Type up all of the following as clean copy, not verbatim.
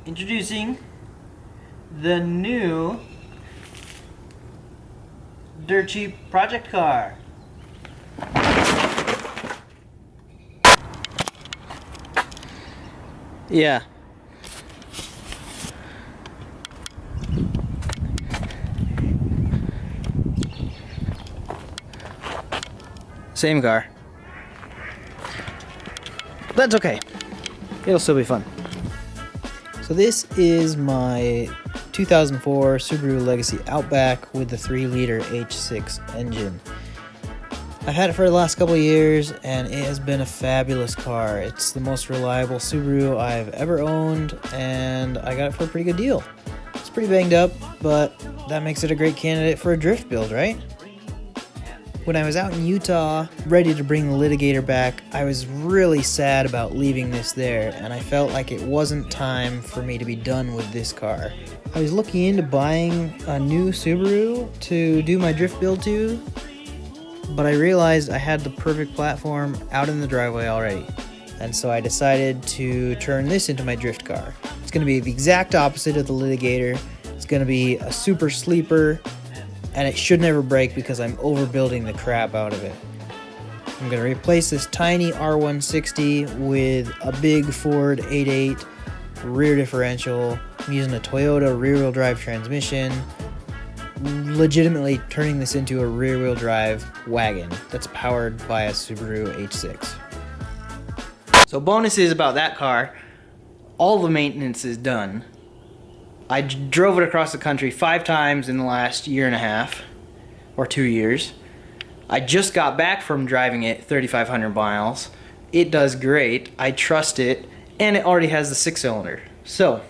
Introducing the new Dirt Cheap project car. Yeah. Same car. That's okay. It'll still be fun. So this is my 2004 Subaru Legacy Outback with the 3-liter H6 engine. I've had it for the last couple of years and it has been a fabulous car. It's the most reliable Subaru I've ever owned and I got it for a pretty good deal. It's pretty banged up, but that makes it a great candidate for a drift build, right? When I was out in Utah, ready to bring the litigator back, I was really sad about leaving this there, and I felt like it wasn't time for me to be done with this car. I was looking into buying a new Subaru to do my drift build to, but I realized I had the perfect platform out in the driveway already. And so I decided to turn this into my drift car. It's going to be the exact opposite of the litigator. It's going to be a super sleeper, and it should never break because I'm overbuilding the crap out of it. I'm going to replace this tiny R160 with a big Ford 8.8 rear differential. I'm using a Toyota rear-wheel drive transmission, legitimately turning this into a rear-wheel drive wagon that's powered by a Subaru H6. So bonuses about that car, all the maintenance is done. I drove it across the country 5 times in the last year and a half, or 2 years. I just got back from driving it 3,500 miles. It does great, I trust it, and it already has the 6-cylinder. So,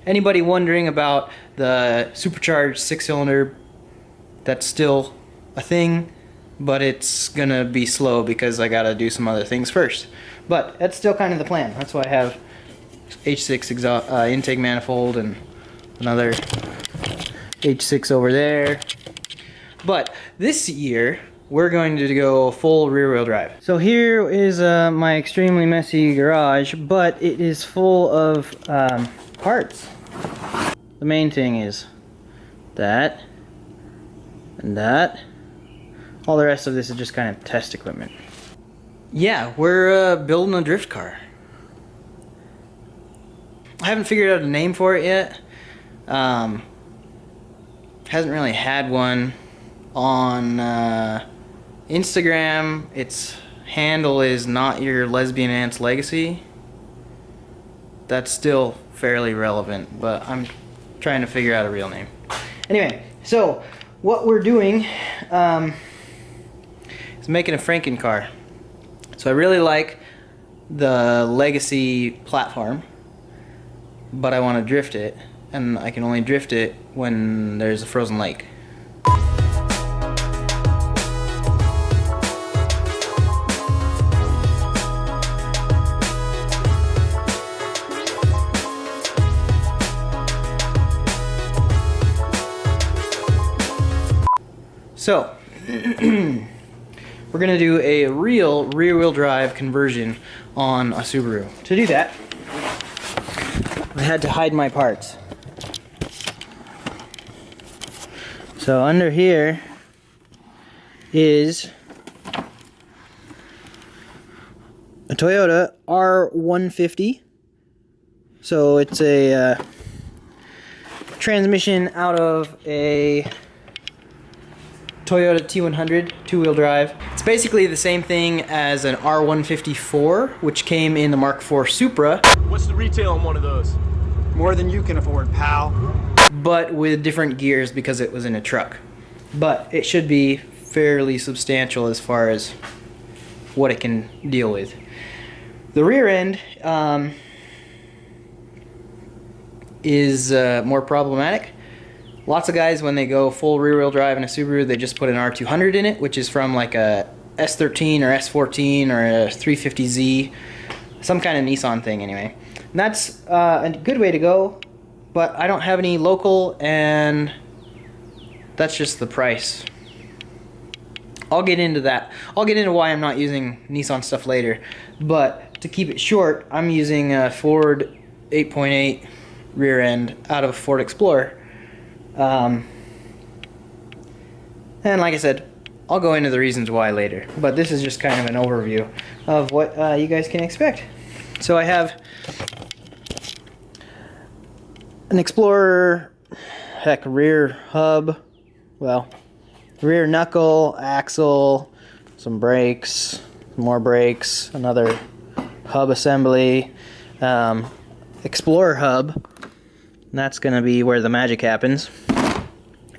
anybody wondering about the supercharged 6-cylinder, that's still a thing, but it's gonna be slow because I gotta do some other things first. But that's still kind of the plan. That's why I have H6 exhaust, intake manifold and another H6 over there. But this year we're going to go full rear-wheel drive. So here is my extremely messy garage, but it is full of parts. The main thing is that and that. All the rest of this is just kind of test equipment. Yeah, we're building a drift car. I haven't figured out a name for it yet. Hasn't really had one. On Instagram, its handle is Not Your Lesbian Aunt's Legacy. That's still fairly relevant, but I'm trying to figure out a real name. Anyway, so what we're doing is making a Franken car. So I really like the Legacy platform, but I want to drift it, and I can only drift it when there's a frozen lake. So, we're going to do a real rear-wheel drive conversion on a Subaru. To do that, I had to hide my parts. So under here is a Toyota R150. So it's a transmission out of a Toyota T100 two-wheel drive. It's basically the same thing as an R154, which came in the Mark IV Supra. What's the retail on one of those? More than you can afford, pal. But with different gears because it was in a truck. But it should be fairly substantial as far as what it can deal with. The rear end is more problematic. Lots of guys, when they go full rear-wheel drive in a Subaru, they just put an R200 in it, which is from like a S13 or S14 or a 350Z, some kind of Nissan thing anyway. And that's a good way to go, but I don't have any local, and that's just the price. I'll get into that. I'll get into why I'm not using Nissan stuff later, but to keep it short, I'm using a Ford 8.8 rear end out of a Ford Explorer. And like I said, I'll go into the reasons why later, but this is just kind of an overview of what you guys can expect. So I have an Explorer, heck, rear hub, well, rear knuckle, axle, some brakes, more brakes, another hub assembly, Explorer hub, and that's going to be where the magic happens,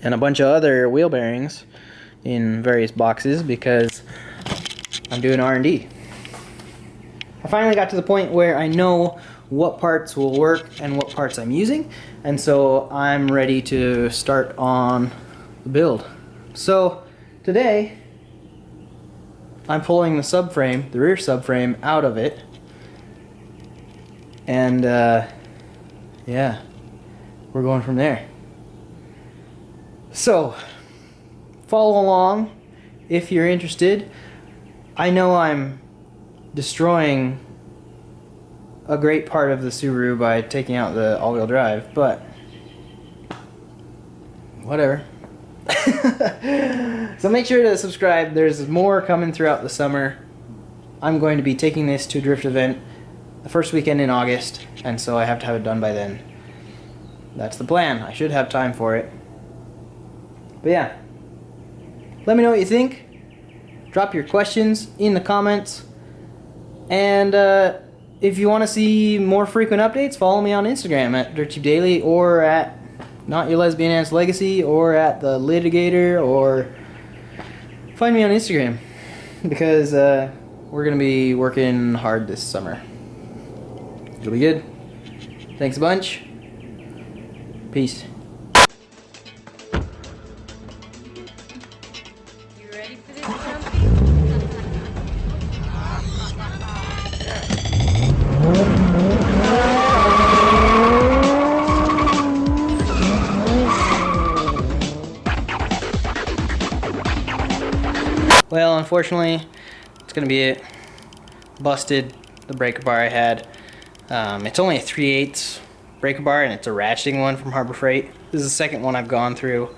and a bunch of other wheel bearings in various boxes because I'm doing R&D. I finally got to the point where I know what parts will work and what parts I'm using, and so I'm ready to start on the build. So today I'm pulling the subframe, the rear subframe, out of it, and yeah, we're going from there. So follow along if you're interested. I know I'm destroying a great part of the Subaru by taking out the all-wheel drive, but whatever. So make sure to subscribe. There's more coming throughout the summer. I'm going to be taking this to a drift event the first weekend in August, and so I have to have it done by then. That's the plan. I should have time for it. But yeah, let me know what you think. Drop your questions in the comments, and if you want to see more frequent updates, follow me on Instagram at Dirtcheapdaily, or at Not Your Lesbian Aunt's Legacy, or at The Litigator, or find me on Instagram, because we're going to be working hard this summer. It'll be good. Thanks a bunch. Peace. You ready for this, Grumpy? Well, unfortunately, it's gonna be it. Busted the breaker bar I had. It's only a 3/8 breaker bar, and it's a ratcheting one from Harbor Freight. This is the second one I've gone through.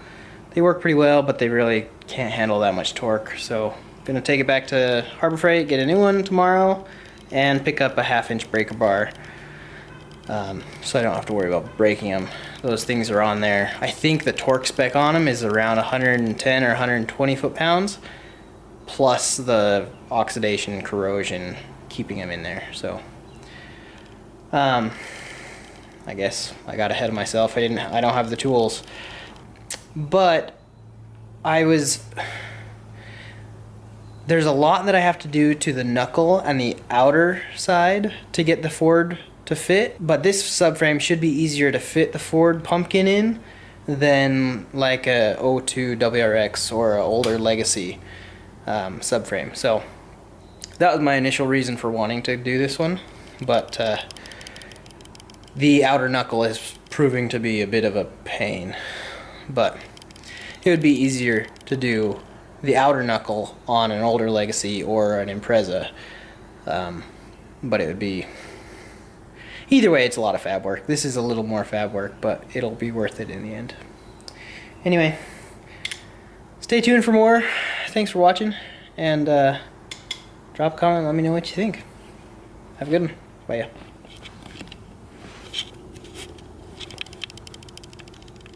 They work pretty well, but they really can't handle that much torque. So I'm gonna take it back to Harbor Freight, get a new one tomorrow, and pick up a 1/2-inch breaker bar. So I don't have to worry about breaking them. Those things are on there. I think the torque spec on them is around 110 or 120 foot-pounds, plus the oxidation and corrosion keeping them in there. So I guess I got ahead of myself. I don't have the tools, but there's a lot that I have to do to the knuckle and the outer side to get the Ford to fit, but this subframe should be easier to fit the Ford pumpkin in than like a 02 WRX or an older Legacy subframe. So that was my initial reason for wanting to do this one, but the outer knuckle is proving to be a bit of a pain. But it would be easier to do the outer knuckle on an older Legacy or an Impreza, but it would be, either way, it's a lot of fab work. This is a little more fab work, but it'll be worth it in the end. Anyway, stay tuned for more. Thanks for watching, and drop a comment, let me know what you think. Have a good one. Bye.